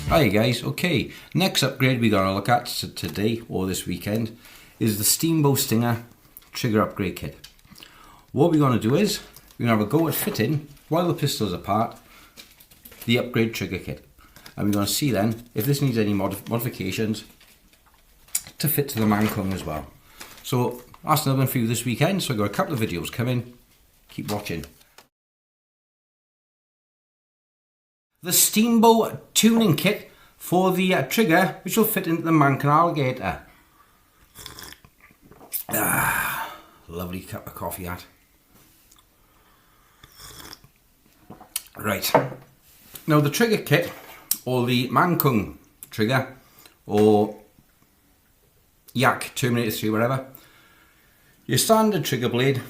Hi guys, okay, next upgrade we're going to look at today or this weekend is the Steambow Stinger trigger upgrade kit. What we're going to do is we're going to have a go at fitting, while the pistol's apart, the upgrade trigger kit. And we're going to see then if this needs any modifications to fit to the Mankung as well. So that's another one for you this weekend, so I've got a couple of videos coming, keep watching. The Steambow tuning kit for the trigger, which will fit into the Mankung Alligator. Lovely cup of coffee that. Right, now the trigger kit, or the Mankung trigger, or Yak Terminator 3, whatever, your standard trigger blade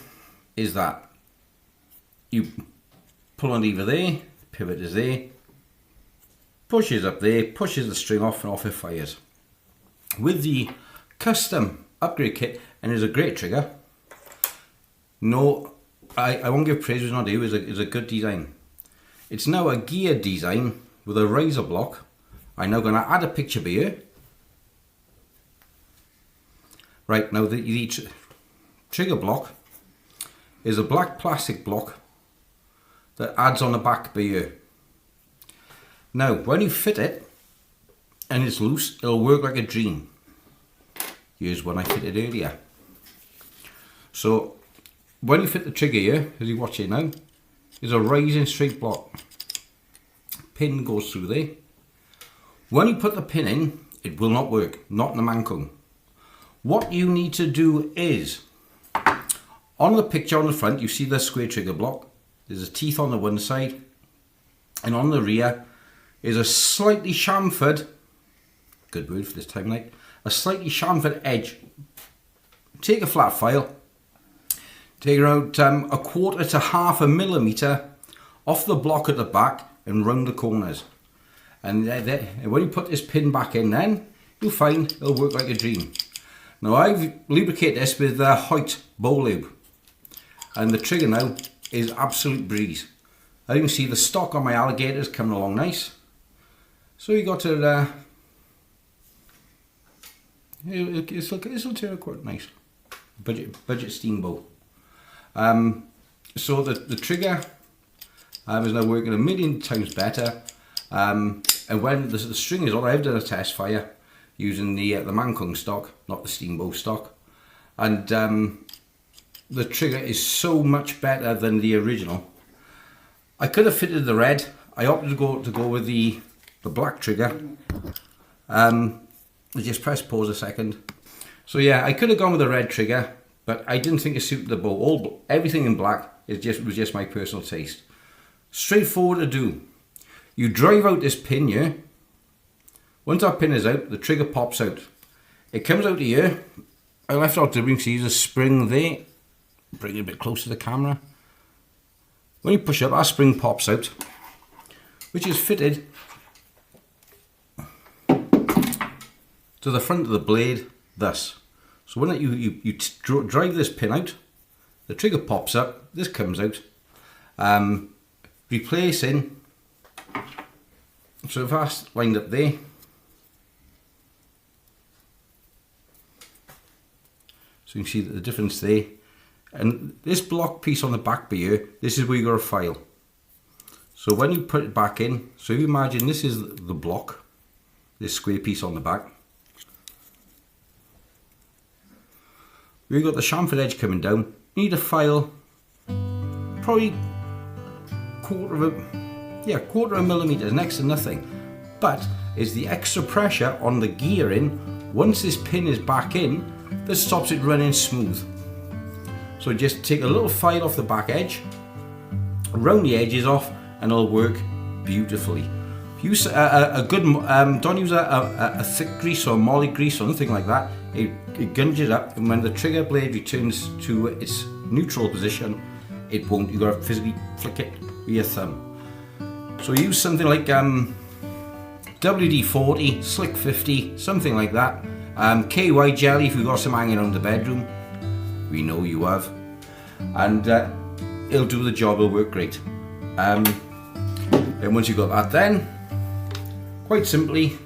is that. You pull on lever there, pivot is there, pushes up there, pushes the string off and off it fires. With the custom upgrade kit, and it's a great trigger. No, I won't give praise, it's not due, it's a good design. It's now a gear design with a riser block. I'm now going to add a picture here. Right, now the trigger block is a black plastic block that adds on the back here. Now, when you fit it and it's loose, it'll work like a dream. Here's one I fitted earlier. So, when you fit the trigger here, as you watch it now, is a rising straight block. Pin goes through there. When you put the pin in, it will not work, not in the Mankung. What you need to do is, on the picture on the front, you see the square trigger block. There's a teeth on the one side, and on the rear is a slightly chamfered, good word for this time of night, a slightly chamfered edge. Take a flat file, take around 1/4 to 1/2 millimeter off the block at the back and round the corners. And when you put this pin back in, then you'll find it'll work like a dream. Now I've lubricated this with the Hoyt bow lube, and the trigger now is absolute breeze. As you can see, the stock on my Alligator is coming along nice. So you got to, this will turn out quite nice. Budget Steambow. So the trigger is now working 1,000,000 times better. And when the string is on, I've done a test fire using the Mankung stock, not the Steambow stock. And the trigger is so much better than the original. I could have fitted the red. I opted to go with the black trigger. I just press pause a second. So yeah, I could have gone with the red trigger, but I didn't think it suited the bow. Everything in black was just my personal taste. Straightforward to do. You drive out this pin here. Once that pin is out, the trigger pops out. It comes out here. I left out the ring, so use a spring there. Bring it a bit closer to the camera. When you push up, our spring pops out, which is fitted to the front of the blade, thus. So when you drive this pin out, the trigger pops up, this comes out, replacing, so if I lined up there, so you can see the difference there. And this block piece on the back here, this is where you got to file. So when you put it back in, so if you imagine this is the block, this square piece on the back. We've got the chamfered edge coming down. You need to file probably 1/4 of a millimeter, next to nothing. But is the extra pressure on the gearing, once this pin is back in, that stops it running smooth. So just take a little file off the back edge, round the edges off, and it'll work beautifully. Use a good, don't use a thick grease or molly grease or anything like that. It gunges up, and when the trigger blade returns to its neutral position, it won't. You've got to physically flick it with your thumb. So use something like WD-40, Slick 50, something like that. KY jelly if you've got some hanging around the bedroom. We know you have. And it'll do the job, it'll work great. And once you've got that then, quite simply,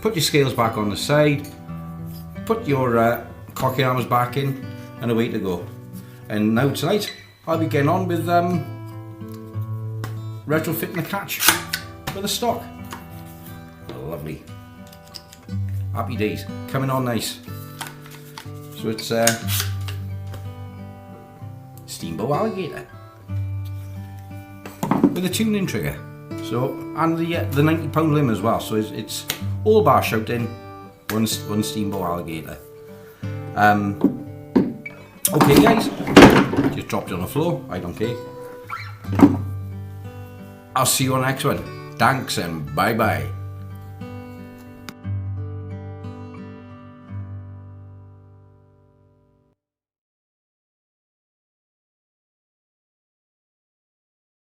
put your scales back on the side, put your cocky arms back in, and away to go. And now tonight, I'll be getting on with retrofitting the catch with a stock. Lovely. Happy days. Coming on nice. So it's Steambow Alligator with a tuning trigger. So, and the £90 limb as well. So it's all bar shouting, one Steambow Alligator. Okay guys, just dropped it on the floor, I don't care. I'll see you on the next one. Thanks and bye bye.